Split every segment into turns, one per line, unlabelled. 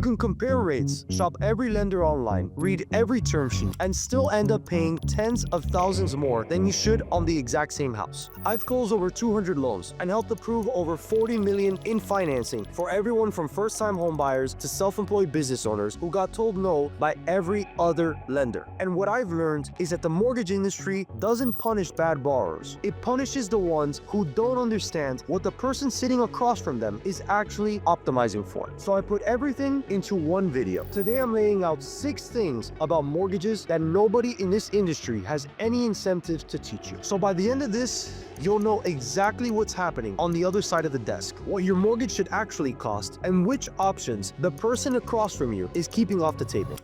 can compare rates, shop every lender online, read every term sheet, and still end up paying tens of thousands more than you should on the exact same house. I've closed over 200 loans and helped approve over 40 million in financing for everyone from first-time homebuyers to self-employed business owners who got told no by every other lender. And what I've learned is that the mortgage industry doesn't punish bad borrowers. It punishes the ones who don't understand what the person sitting across from them is actually optimizing for. So I put everything into one video. Today I'm laying out 6 things about mortgages that nobody in this industry has any incentive to teach you. So by the end of this, you'll know exactly what's happening on the other side of the desk, what your mortgage should actually cost, and which options the person across from you is keeping off the table.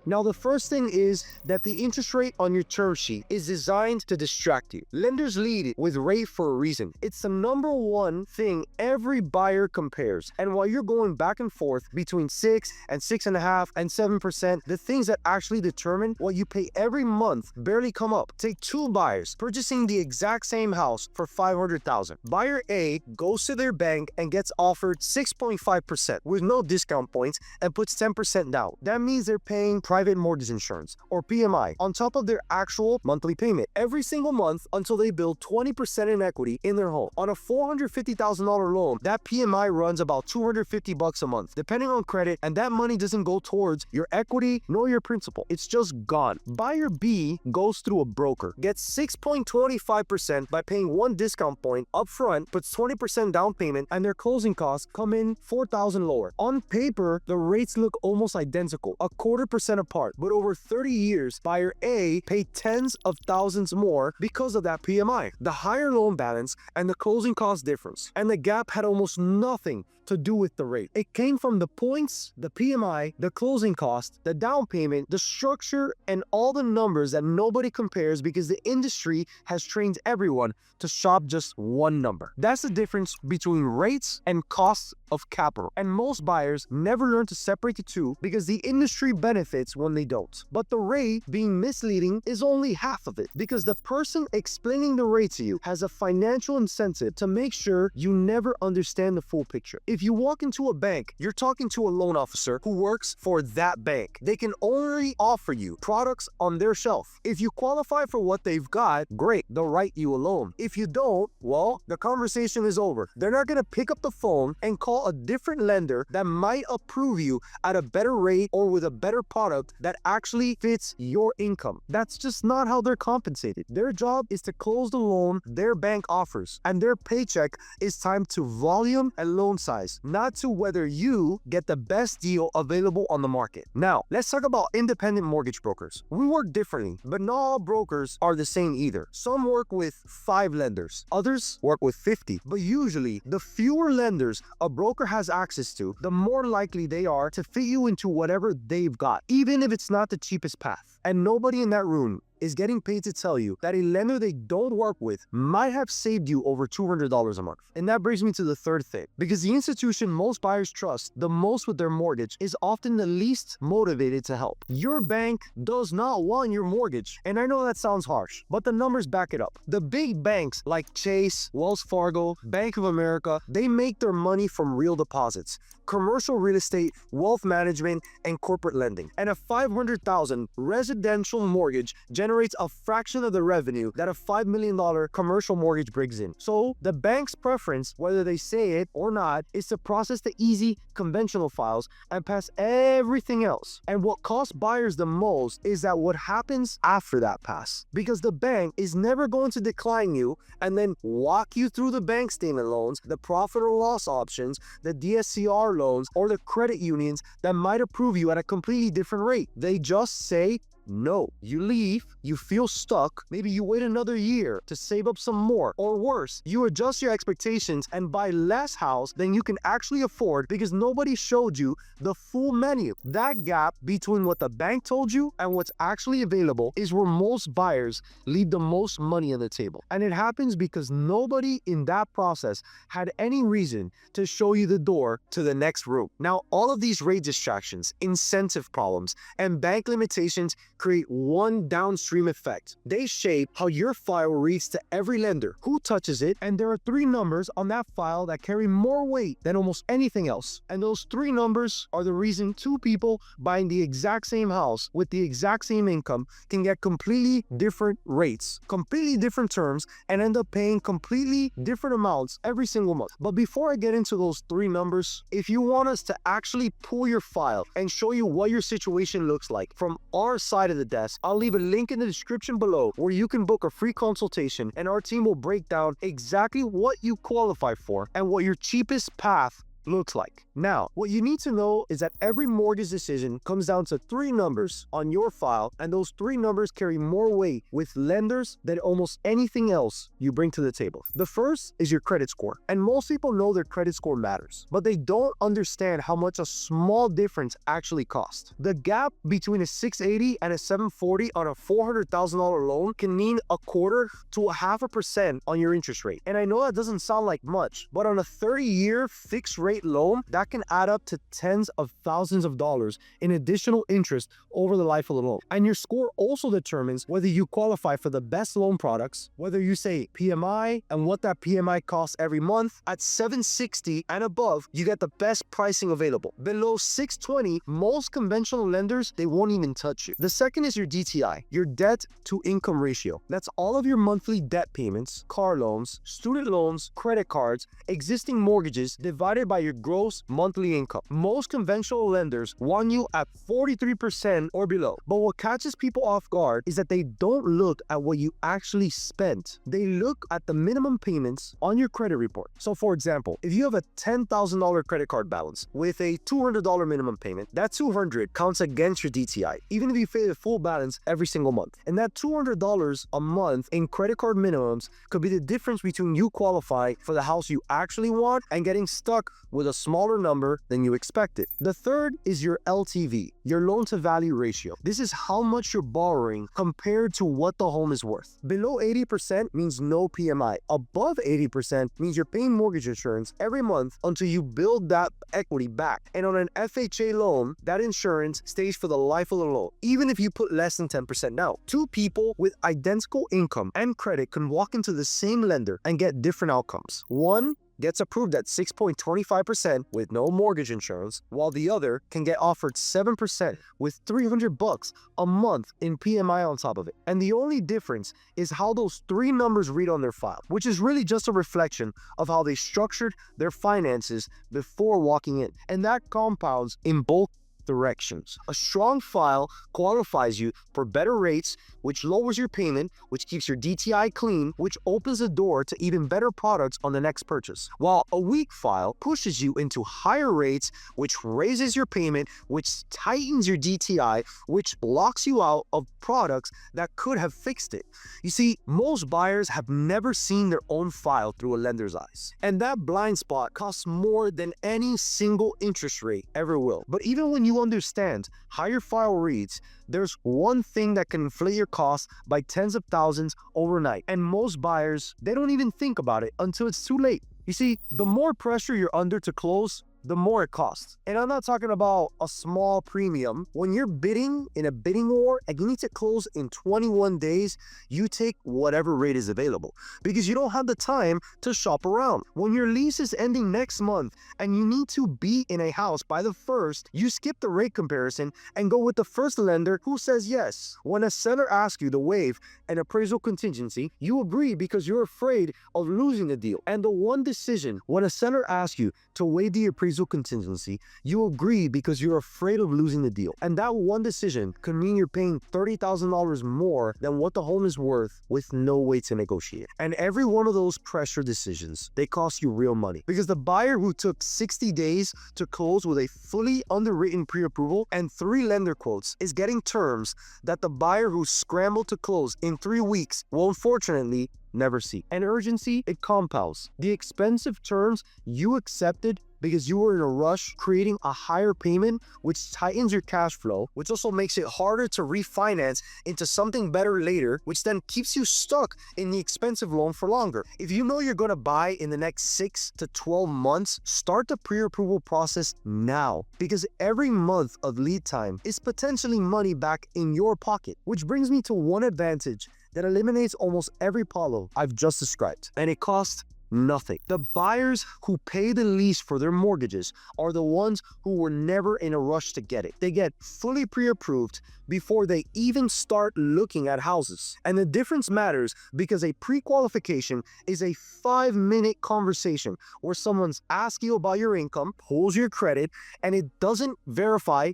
Now, the first thing is that the interest rate on your term sheet is designed to distract you. Lenders lead with rate for a reason. It's the number one thing every buyer compares. And while you're going back and forth between 6 and 6.5 and 7%, the things that actually determine what you pay every month barely come up. Take 2 buyers purchasing the exact same house for $500,000. Buyer A goes to their bank and gets offered 6.5% with no discount points and puts 10% down. That means they're paying private mortgage insurance, or PMI, on top of their actual monthly payment every single month until they build 20% in equity in their home. On a $450,000 loan, that PMI runs about $250 a month, depending on credit, and that money doesn't go towards your equity nor your principal. It's just gone. Buyer B goes through a broker, gets 6.25% by paying 1 discount point upfront, puts 20% down payment, and their closing costs come in $4,000 lower. On paper, the rates look almost identical, a 0.25% apart, but over 30 years, buyer A paid tens of thousands more because of that PMI, the higher loan balance, and the closing cost difference. And the gap had almost nothing to do with the rate. It came from the points, the PMI, the closing cost, the down payment, the structure, and all the numbers that nobody compares because the industry has trained everyone to shop just one number. That's the difference between rates and costs of capital. And most buyers never learn to separate the two because the industry benefits when they don't. But the rate being misleading is only half of it, because the person explaining the rate to you has a financial incentive to make sure you never understand the full picture. If you walk into a bank, you're talking to a loan officer who works for that bank. They can only offer you products on their shelf. If you qualify for what they've got, great, they'll write you a loan. If you don't, well, the conversation is over. They're not going to pick up the phone and call a different lender that might approve you at a better rate or with a better product that actually fits your income. That's just not how they're compensated. Their job is to close the loan their bank offers, and their paycheck is timed to volume and loan size, not to whether you get the best deal available on the market. Now, let's talk about independent mortgage brokers. We work differently, but not all brokers are the same either. Some work with 5 lenders, others work with 50, but usually the fewer lenders a broker has access to, the more likely they are to fit you into whatever they've got, even if it's not the cheapest path. And nobody in that room is getting paid to tell you that a lender they don't work with might have saved you over $200 a month. And that brings me to the third thing, because the institution most buyers trust the most with their mortgage is often the least motivated to help. Your bank does not want your mortgage, and I know that sounds harsh, but the numbers back it up. The big banks like Chase, Wells Fargo, Bank of America, they make their money from real deposits, commercial real estate, wealth management, and corporate lending. And a $500,000 residential mortgage generates a fraction of the revenue that a $5 million commercial mortgage brings in. So the bank's preference, whether they say it or not, is to process the easy conventional files and pass everything else. And what costs buyers the most is that what happens after that pass, because the bank is never going to decline you and then walk you through the bank statement loans, the profit or loss options, the DSCR loans, or the credit unions that might approve you at a completely different rate. They just say no. You leave, you feel stuck, maybe you wait another year to save up some more, or worse, you adjust your expectations and buy less house than you can actually afford because nobody showed you the full menu. That gap between what the bank told you and what's actually available is where most buyers leave the most money on the table. And it happens because nobody in that process had any reason to show you the door to the next room. Now, all of these rate distractions, incentive problems, and bank limitations create one downstream effect. They shape how your file reads to every lender, who touches it, and there are three numbers on that file that carry more weight than almost anything else. And those three numbers are the reason two people buying the exact same house with the exact same income can get completely different rates, completely different terms, and end up paying completely different amounts every single month. But before I get into those three numbers, if you want us to actually pull your file and show you what your situation looks like from our side of the desk, I'll leave a link in the description below where you can book a free consultation and our team will break down exactly what you qualify for and what your cheapest path looks like. Now, what you need to know is that every mortgage decision comes down to three numbers on your file, and those three numbers carry more weight with lenders than almost anything else you bring to the table. The first is your credit score, and most people know their credit score matters, but they don't understand how much a small difference actually costs. The gap between a 680 and a 740 on a $400,000 loan can mean a quarter to a 0.5% on your interest rate. And I know that doesn't sound like much, but on a 30-year fixed rate loan, that can add up to tens of thousands of dollars in additional interest over the life of the loan. And your score also determines whether you qualify for the best loan products, whether you say PMI and what that PMI costs every month. At 760 and above, you get the best pricing available. Below 620, most conventional lenders, they won't even touch you. The second is your DTI, your debt to income ratio. That's all of your monthly debt payments, car loans, student loans, credit cards, existing mortgages divided by your gross monthly income. Most conventional lenders want you at 43% or below. But what catches people off guard is that they don't look at what you actually spent. They look at the minimum payments on your credit report. So for example, if you have a $10,000 credit card balance with a $200 minimum payment, that $200 counts against your DTI, even if you pay the full balance every single month. And that $200 a month in credit card minimums could be the difference between you qualifying for the house you actually want and getting stuck with a smaller number than you expected. The third is your LTV, your loan to value ratio. This is how much you're borrowing compared to what the home is worth. Below 80% means no PMI. Above 80% means you're paying mortgage insurance every month until you build that equity back. And on an FHA loan, that insurance stays for the life of the loan, even if you put less than 10% down. Two people with identical income and credit can walk into the same lender and get different outcomes. One gets approved at 6.25% with no mortgage insurance, while the other can get offered 7% with $300 a month in PMI on top of it. And the only difference is how those three numbers read on their file, which is really just a reflection of how they structured their finances before walking in. And that compounds in both directions. A strong file qualifies you for better rates, which lowers your payment, which keeps your DTI clean, which opens the door to even better products on the next purchase. While a weak file pushes you into higher rates, which raises your payment, which tightens your DTI, which blocks you out of products that could have fixed it. You see, most buyers have never seen their own file through a lender's eyes. And that blind spot costs more than any single interest rate ever will. But even when you understand how your file reads, there's one thing that can inflate your costs by tens of thousands overnight. And most buyers, they don't even think about it until it's too late. You see, the more pressure you're under to close, the more it costs. And I'm not talking about a small premium. When you're bidding in a bidding war and you need to close in 21 days, you take whatever rate is available because you don't have the time to shop around. When your lease is ending next month and you need to be in a house by the 1st, you skip the rate comparison and go with the first lender who says yes. When a seller asks you to waive an appraisal contingency, you agree because you're afraid of losing the deal. And the one decision when a seller asks you to waive the appraisal contingency, you agree because you're afraid of losing the deal. And that one decision can mean you're paying $30,000 more than what the home is worth with no way to negotiate. And every one of those pressure decisions, they cost you real money because the buyer who took 60 days to close with a fully underwritten pre-approval and 3 lender quotes is getting terms that the buyer who scrambled to close in 3 weeks will unfortunately never see. And urgency, it compounds. The expensive terms you accepted because you were in a rush, creating a higher payment, which tightens your cash flow, which also makes it harder to refinance into something better later, which then keeps you stuck in the expensive loan for longer. If you know you're going to buy in the next 6 to 12 months, start the pre-approval process now, because every month of lead time is potentially money back in your pocket. Which brings me to one advantage that eliminates almost every problem I've just described, and it costs nothing. The buyers who pay the least for their mortgages are the ones who were never in a rush to get it. They get fully pre-approved before they even start looking at houses. And the difference matters because a pre-qualification is a 5-minute conversation where someone's asking you about your income, pulls your credit, and it doesn't verify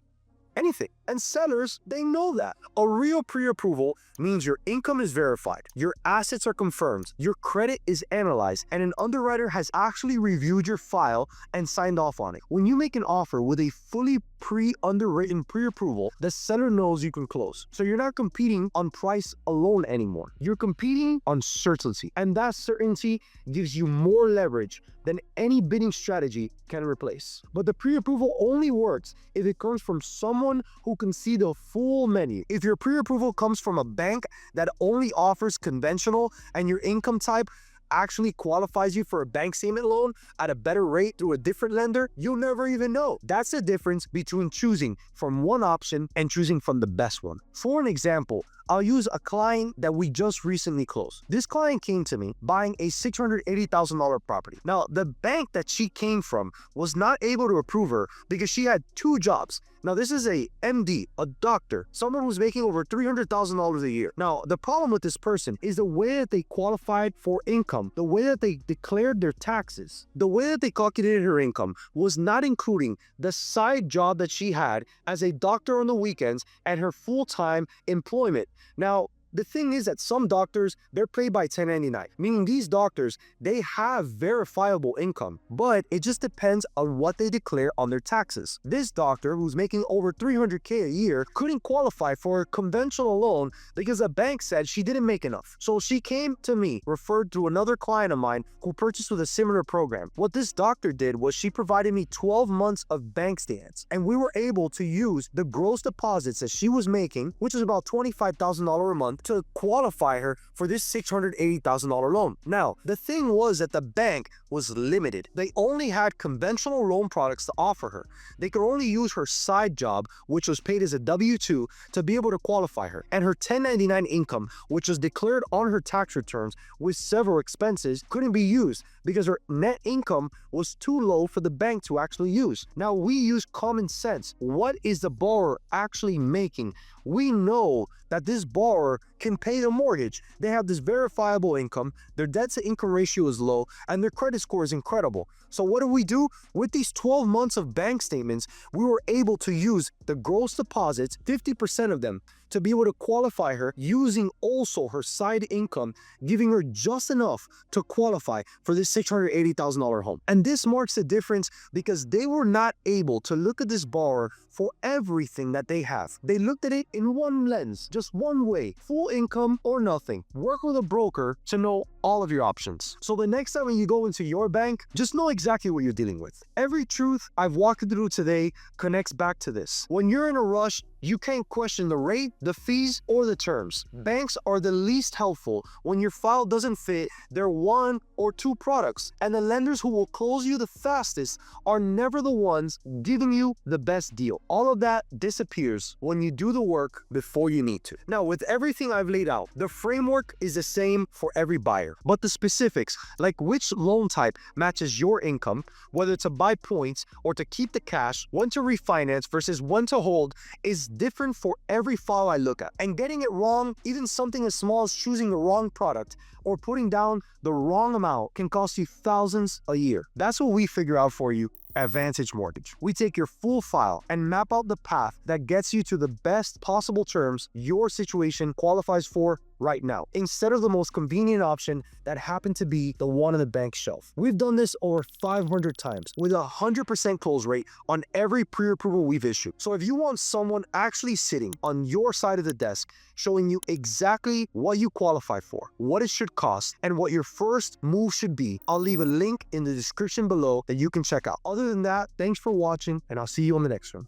anything. And sellers, they know that. A real pre-approval means your income is verified, your assets are confirmed, your credit is analyzed, and an underwriter has actually reviewed your file and signed off on it. When you make an offer with a fully pre-underwritten pre-approval, the seller knows you can close. So you're not competing on price alone anymore. You're competing on certainty. And that certainty gives you more leverage than any bidding strategy can replace. But the pre-approval only works if it comes from someone who can see the full menu. If your pre-approval comes from a bank that only offers conventional and your income type actually qualifies you for a bank statement loan at a better rate through a different lender, you'll never even know. That's the difference between choosing from one option and choosing from the best one. For an example, I'll use a client that we just recently closed. This client came to me buying a $680,000 property. Now, the bank that she came from was not able to approve her because she had 2 jobs. Now, this is a MD, a doctor, someone who's making over $300,000 a year. Now, the problem with this person is the way that they qualified for income, the way that they declared their taxes, the way that they calculated her income was not including the side job that she had as a doctor on the weekends and her full-time employment. Now, the thing is that some doctors, they're paid by 1099, meaning these doctors, they have verifiable income, but it just depends on what they declare on their taxes. This doctor, who's making over $300K a year, couldn't qualify for a conventional loan because the bank said she didn't make enough. So she came to me, referred to another client of mine who purchased with a similar program. What this doctor did was she provided me 12 months of bank statements, and we were able to use the gross deposits that she was making, which is about $25,000 a month, to qualify her for this $680,000 loan. Now, the thing was that the bank was limited. They only had conventional loan products to offer her. They could only use her side job, which was paid as a W-2, to be able to qualify her. And her 1099 income, which was declared on her tax returns with several expenses, couldn't be used because her net income was too low for the bank to actually use. Now, we use common sense. What is the borrower actually making? We know that this borrower can pay the mortgage. They have this verifiable income, their debt-to-income ratio is low, and their credit score is incredible. So what do? With these 12 months of bank statements, we were able to use the gross deposits, 50% of them, to be able to qualify her using also her side income, giving her just enough to qualify for this $680,000 home. And this marks the difference because they were not able to look at this borrower for everything that they have. They looked at it in one lens, just one way, full income or nothing. Work with a broker to know all of your options. So the next time when you go into your bank, just know exactly what you're dealing with. Every truth I've walked through today connects back to this. When you're in a rush, you can't question the rate, the fees, or the terms. Banks are the least helpful when your file doesn't fit their 1 or 2 products, and the lenders who will close you the fastest are never the ones giving you the best deal. All of that disappears when you do the work before you need to. Now, with everything I've laid out, the framework is the same for every buyer, but the specifics, like which loan type matches your income, whether to buy points or to keep the cash, when to refinance versus when to hold, is different for every file I look at. And getting it wrong, even something as small as choosing the wrong product or putting down the wrong amount, can cost you thousands a year. That's what we figure out for you at Vantage Mortgage. We take your full file and map out the path that gets you to the best possible terms your situation qualifies for right now, instead of the most convenient option that happened to be the one on the bank shelf. We've done this over 500 times with a 100% close rate on every pre-approval we've issued. So if you want someone actually sitting on your side of the desk, showing you exactly what you qualify for, what it should cost, and what your first move should be, I'll leave a link in the description below that you can check out. Other Other than that, thanks for watching, and I'll see you on the next one.